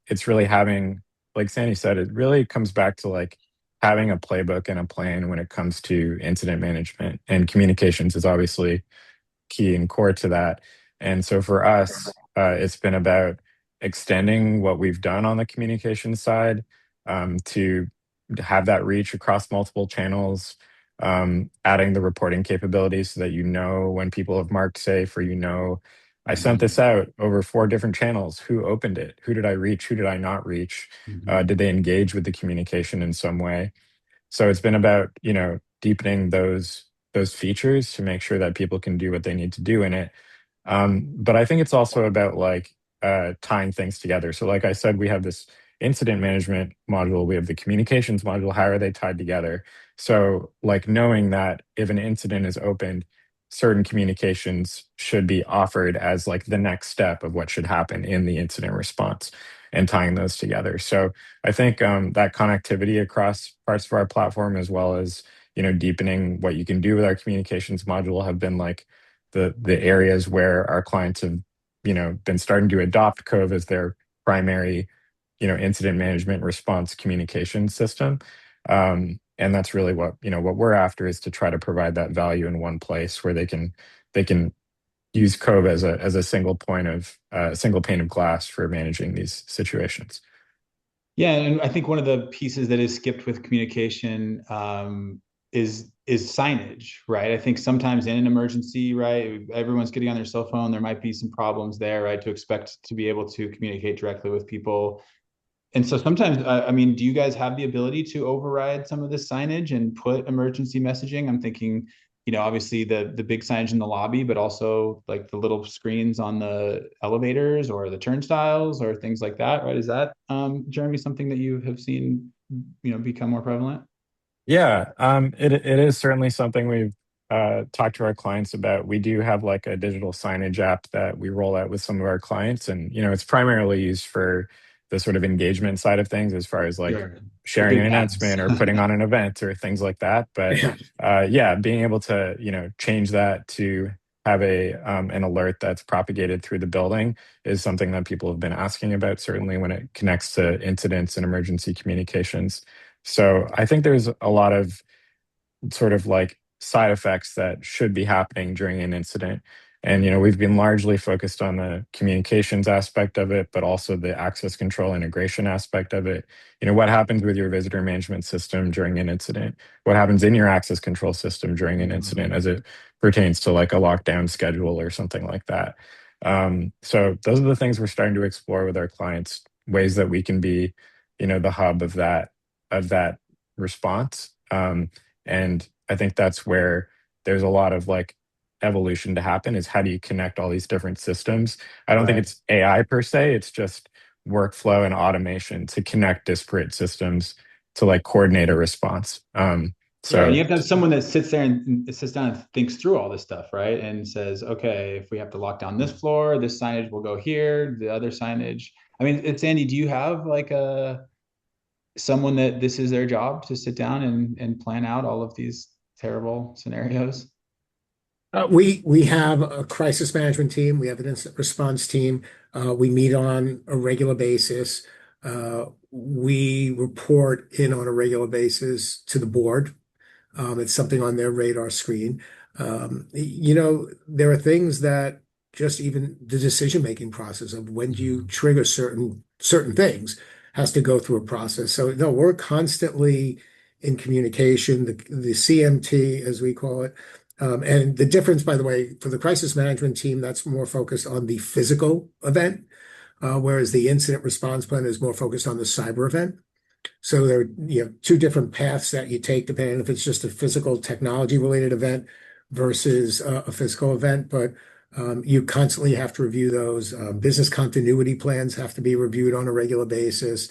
it's really having, like Sandy said, it really comes back to like having a playbook and a plan when it comes to incident management. And communications is obviously key and core to that. And so for us, it's been about extending what we've done on the communication side to have that reach across multiple channels, adding the reporting capabilities so that you know when people have marked safe, or I sent this Mhm. out over 4 different channels. Who opened it? Who did I reach? Who did I not reach? Did Mhm. they engage with the communication in some way? So it's been about, deepening those features to make sure that people can do what they need to do in it. But I think it's also about like tying things together. So like I said, we have this incident management module, we have the communications module. How are they tied together? So, like knowing that if an incident is opened, certain communications should be offered as like the next step of what should happen in the incident response and tying those together. So, I think that connectivity across parts of our platform, as well as deepening what you can do with our communications module, have been like the areas where our clients have been starting to adopt Cove as their primary incident management response communication system. And that's really what we're after, is to try to provide that value in one place where they can use Cove as a single point of single pane of glass for managing these situations. Yeah, and I think one of the pieces that is skipped with communication is signage, right? I think sometimes in an emergency, right, everyone's getting on their cell phone. There might be some problems there, right? To expect to be able to communicate directly with people. And so sometimes, I mean, do you guys have the ability to override some of this signage and put emergency messaging? I'm thinking, obviously the big signage in the lobby, but also like the little screens on the elevators or the turnstiles or things like that, right? Is that, Jeremy, something that you have seen, become more prevalent? Yeah, it is certainly something we've talked to our clients about. We do have like a digital signage app that we roll out with some of our clients, and it's primarily used for the sort of engagement side of things, as far as like Sure. The sharing an big ads. announcement or putting on an event or things like that. But Yeah. yeah, being able to change that to have an alert that's propagated through the building is something that people have been asking about, certainly when it connects to incidents and emergency communications. So I think there's a lot of sort of like side effects that should be happening during an incident. And we've been largely focused on the communications aspect of it, but also the access control integration aspect of it. What happens with your visitor management system during an incident? What happens in your access control system during an incident as it pertains to like a lockdown schedule or something like that? So those are the things we're starting to explore with our clients, ways that we can be, the hub of that response. And I think that's where there's a lot of like evolution to happen, is how do you connect all these different systems? I don't think Right. it's AI per se, it's just workflow and automation to connect disparate systems to like coordinate a response. Right. And So you have to have someone that sits there and sits down and thinks through all this stuff, right? And says, okay, if we have to lock down this floor, this signage will go here, the other signage. I mean, it's Andy, do you have like someone that this is their job to sit down and plan out all of these terrible scenarios? We have a crisis management team. We have an incident response team. We meet on a regular basis. We report in on a regular basis to the board. It's something on their radar screen. There are things that just even the decision-making process of when do you trigger certain things has to go through a process. So no, we're constantly in communication, the CMT, as we call it. And the difference, by the way, for the crisis management team, that's more focused on the physical event, whereas the incident response plan is more focused on the cyber event. So there are, two different paths that you take depending if it's just a physical technology related event versus a physical event. But you constantly have to review those. Business continuity plans have to be reviewed on a regular basis.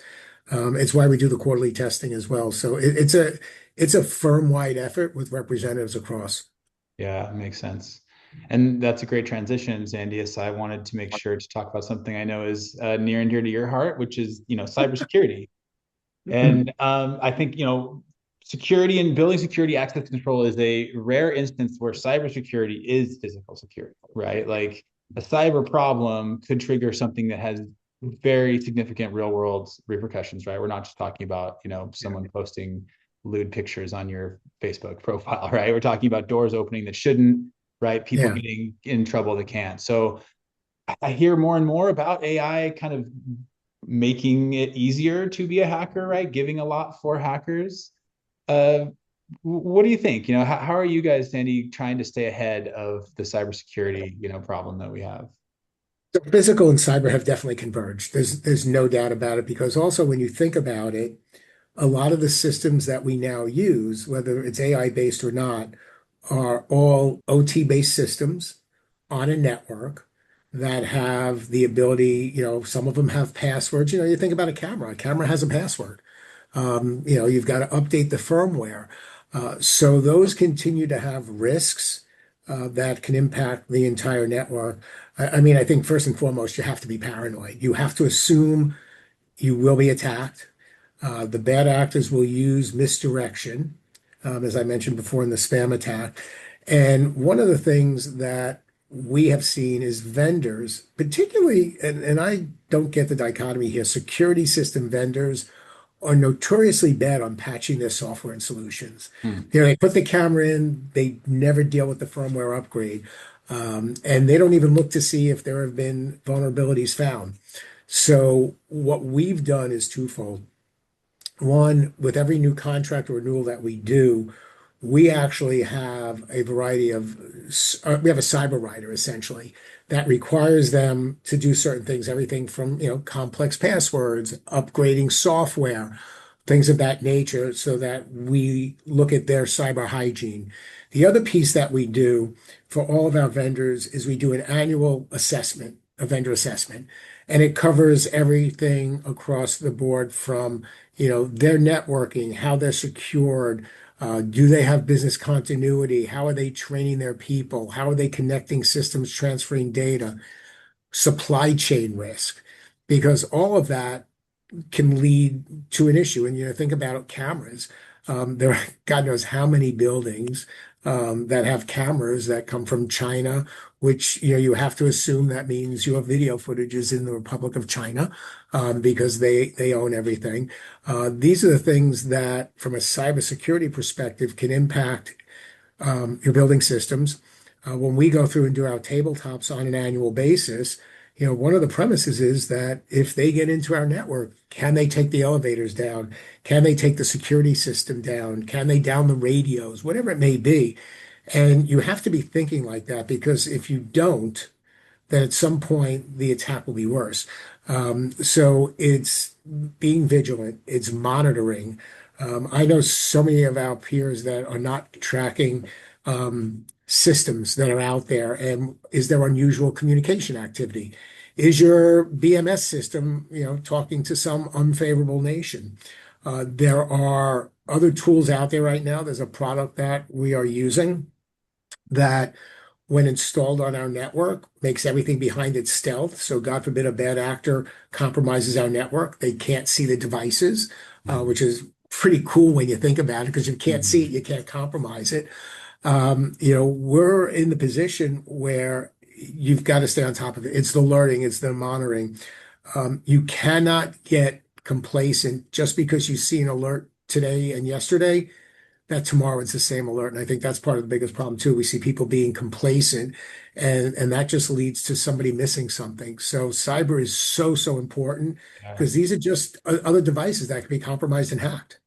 It's why we do the quarterly testing as well. So it's a firm-wide effort with representatives across. Yeah, makes sense. And that's a great transition, Zandius. I wanted to make sure to talk about something I know is near and dear to your heart, which is, cybersecurity. And I think, security and building security access control is a rare instance where cybersecurity is physical security, right? Like a cyber problem could trigger something that has very significant real world repercussions, right? We're not just talking about, someone posting lewd pictures on your Facebook profile, right? We're talking about doors opening that shouldn't, right? People Yeah. getting in trouble that can't. So I hear more and more about AI kind of making it easier to be a hacker, right? Giving a lot for hackers. Uh, what do you think? How are you guys, Sandy, trying to stay ahead of the cybersecurity, problem that we have? So physical and cyber have definitely converged. There's no doubt about it because also when you think about it, a lot of the systems that we now use, whether it's AI based or not, are all OT based systems on a network. that have the ability, some of them have passwords. You think about a camera has a password. You've got to update the firmware. So those continue to have risks that can impact the entire network. I mean, I think first and foremost, you have to be paranoid. You have to assume you will be attacked. The bad actors will use misdirection, as I mentioned before in the spam attack. And one of the things that we have seen is vendors, particularly, and I don't get the dichotomy here, security system vendors are notoriously bad on patching their software and solutions. Hmm. They put the camera in, they never deal with the firmware upgrade, and they don't even look to see if there have been vulnerabilities found. So what we've done is twofold. One, with every new contract or renewal that we do, we actually have a variety of, we have a cyber writer essentially that requires them to do certain things, everything from, complex passwords, upgrading software, things of that nature, so that we look at their cyber hygiene. The other piece that we do for all of our vendors is we do an annual assessment, a vendor assessment, and it covers everything across the board from, their networking, how they're secured, do they have business continuity? How are they training their people? How are they connecting systems, transferring data? Supply chain risk, because all of that can lead to an issue. And think about cameras. There are God knows how many buildings that have cameras that come from China, which you have to assume that means your video footage is in the Republic of China because they own everything. These are the things that, from a cybersecurity perspective, can impact your building systems. When we go through and do our tabletops on an annual basis, one of the premises is that if they get into our network, can they take the elevators down? Can they take the security system down? Can they down the radios? Whatever it may be. And you have to be thinking like that, because if you don't, then at some point the attack will be worse. So it's being vigilant, it's monitoring. I know so many of our peers that are not tracking systems that are out there. And is there unusual communication activity? Is your BMS system, talking to some unfavorable nation? There are other tools out there right now. There's a product that we are using that, when installed on our network, makes everything behind it stealth. So God forbid a bad actor compromises our network. They can't see the devices, which is pretty cool when you think about it, because you can't see it, Mhm. you can't compromise it. We're in the position where you've got to stay on top of it. It's the learning, it's the monitoring. You cannot get complacent just because you see an alert today and yesterday, that tomorrow it's the same alert. And I think that's part of the biggest problem too. We see people being complacent, and that just leads to somebody missing something. So cyber is so, so important, Yeah. because these are just other devices that can be compromised and hacked.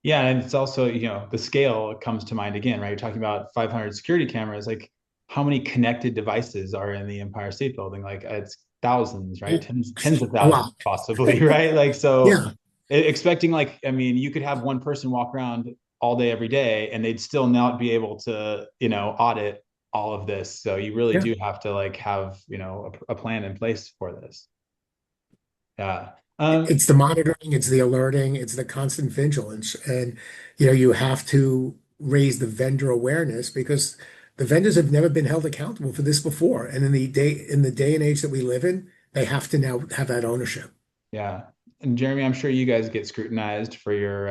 Yeah, and it's also, the scale comes to mind again, right? You're talking about 500 security cameras. Like, how many connected devices are in the Empire State Building? Like, it's thousands, right? Tens of A thousands, lot. possibly, right? Like, so Yeah. expecting, like, I mean, you could have one person walk around all day, every day, and they'd still not be able to, audit all of this. So you really Yeah. do have to like have, a plan in place for this. Yeah. It's the monitoring, it's the alerting, it's the constant vigilance. And, you have to raise the vendor awareness, because the vendors have never been held accountable for this before. And in the day and age that we live in, they have to now have that ownership. Yeah. And Jeremy, I'm sure you guys get scrutinized for your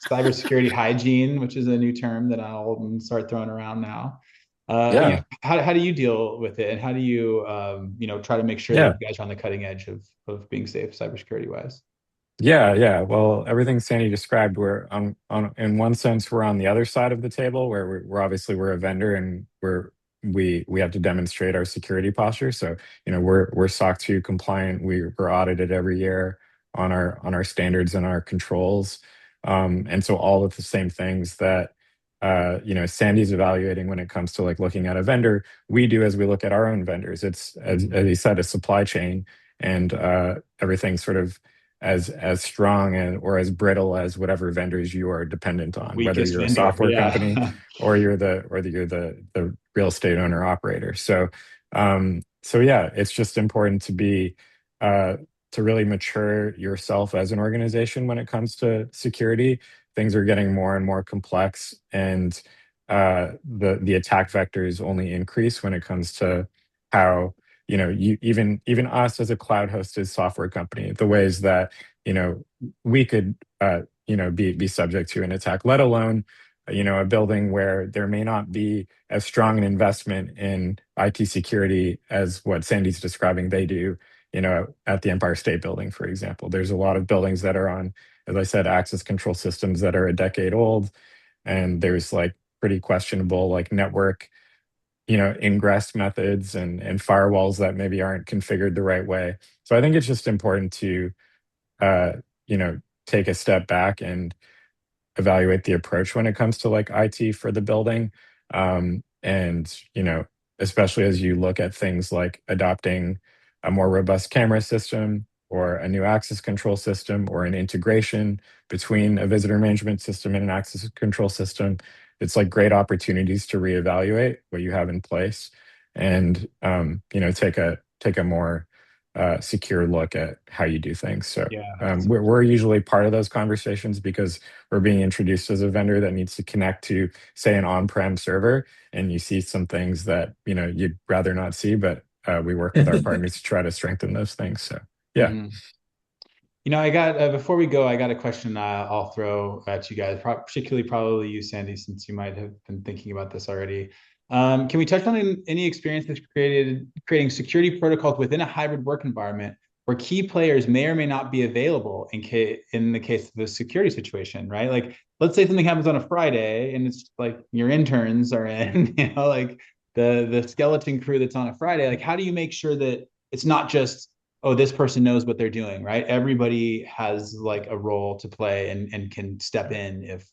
cybersecurity hygiene, which is a new term that I'll start throwing around now. Yeah. How do you deal with it, and how do you try to make sure that Yeah. you guys are on the cutting edge of being safe cybersecurity wise? Yeah, yeah. Well, everything Sandy described, we're on in one sense, we're on the other side of the table where we're obviously we're a vendor and we have to demonstrate our security posture. So, we're SOC 2 compliant. We're audited every year on our standards and our controls. And so all of the same things that Sandy's evaluating when it comes to like looking at a vendor, we do as we look at our own vendors. It's as he said, a supply chain, and everything sort of as strong and or as brittle as whatever vendors you are dependent on, whether Weakest you're a vendor. software company Yeah. or you're the real estate owner operator. So so yeah, it's just important to be uh, to really mature yourself as an organization when it comes to security. Things are getting more and more complex, and the attack vectors only increase when it comes to how you even us as a cloud hosted software company, the ways that we could be subject to an attack, let alone a building where there may not be as strong an investment in IT security as what Sandy's describing they do, at the Empire State Building, for example. There's a lot of buildings that are on, as I said, access control systems that are a decade old, and there's like pretty questionable like network, ingress methods and firewalls that maybe aren't configured the right way. So I think it's just important to uh, take a step back and evaluate the approach when it comes to like IT for the building. And, especially as you look at things like adopting a more robust camera system or a new access control system or an integration between a visitor management system and an access control system, it's like great opportunities to reevaluate what you have in place and, take a more secure look at how you do things. So Yeah. we're usually part of those conversations because we're being introduced as a vendor that needs to connect to, say, an on-prem server, and you see some things that you'd rather not see, but we work with our partners to try to strengthen those things. So yeah. Mhm. I got before we go, I got a question I'll throw at you guys, particularly probably you, Sandy, since you might have been thinking about this already. Can we touch on any experiences creating security protocols within a hybrid work environment where key players may or may not be available in the case of a security situation, right? Like, let's say something happens on a Friday and it's like your interns are in, like the skeleton crew that's on a Friday. Like, how do you make sure that it's not just, oh, this person knows what they're doing, right? Everybody has like a role to play and can step in if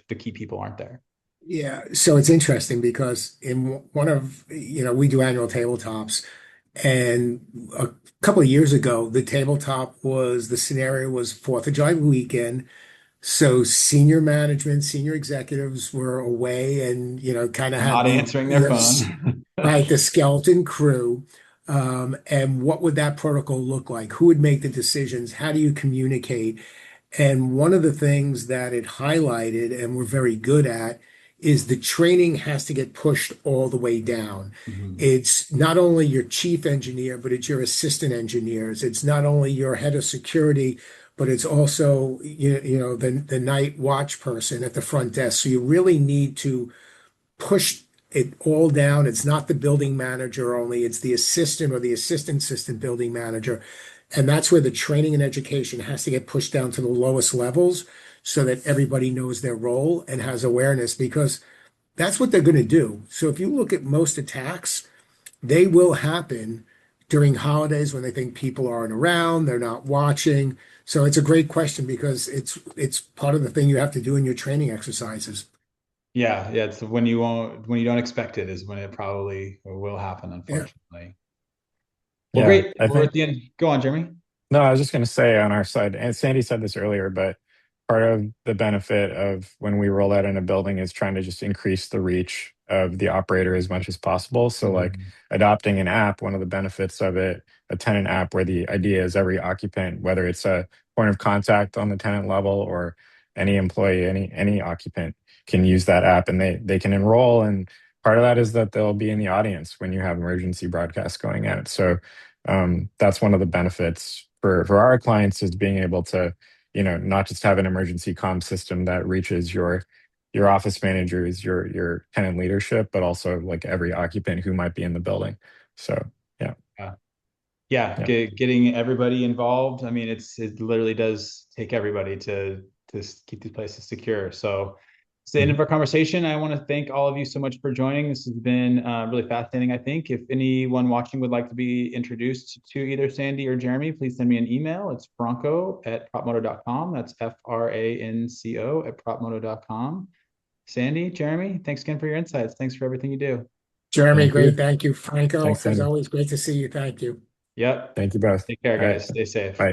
the key people aren't there. Yeah, so it's interesting because in one of, we do annual tabletops, and a couple of years ago, the scenario was 4th of July weekend. So senior management, senior executives were away and, kind of had Not the, answering their phone. right, the skeleton crew. And what would that protocol look like? Who would make the decisions? How do you communicate? And one of the things that it highlighted and we're very good at is the training has to get pushed all the way down. Mhm. It's not only your chief engineer, but it's your assistant engineers. It's not only your head of security, but it's also the night watch person at the front desk. So you really need to push it all down. It's not the building manager only, it's the assistant or the assistant building manager. And that's where the training and education has to get pushed down to the lowest levels so that everybody knows their role and has awareness because that's what they're going to do. So if you look at most attacks, they will happen during holidays when they think people aren't around, they're not watching. So it's a great question because it's part of the thing you have to do in your training exercises. Yeah. It's when you don't expect it is when it probably will happen, Yeah. unfortunately. Well, Yeah, great. I We're at think. the end. Go on, Jeremy. No, I was just going to say on our side, and Sandy said this earlier, but part of the benefit of when we roll out in a building is trying to just increase the reach of the operator as much as possible. So, like Mhm. adopting an app, one of the benefits of it, a tenant app, where the idea is every occupant, whether it's a point of contact on the tenant level or any employee, any occupant can use that app and they can enroll. And part of that is that they'll be in the audience when you have emergency broadcasts going out. So that's one of the benefits for our clients is being able to not just have an emergency comm system that reaches your office managers, your tenant leadership, but also like every occupant who might be in the building. So yeah. Yeah. Yeah, Yeah. getting everybody involved. I mean, it literally does take everybody to keep these places secure. So it's the end Mhm. of our conversation. I want to thank all of you so much for joining. This has been really fascinating, I think. If anyone watching would like to be introduced to either Sandy or Jeremy, please send me an email. It's franco@propmoto.com. That's franco@propmoto.com. Sandy, Jeremy, thanks again for your insights. Thanks for everything you do. Jeremy, Thank great. you. Thank you. Franco, Thanks, as Sandy. always, great to see you. Thank you. Yep. Thank you both. Take care, All right. guys. Stay safe. Bye.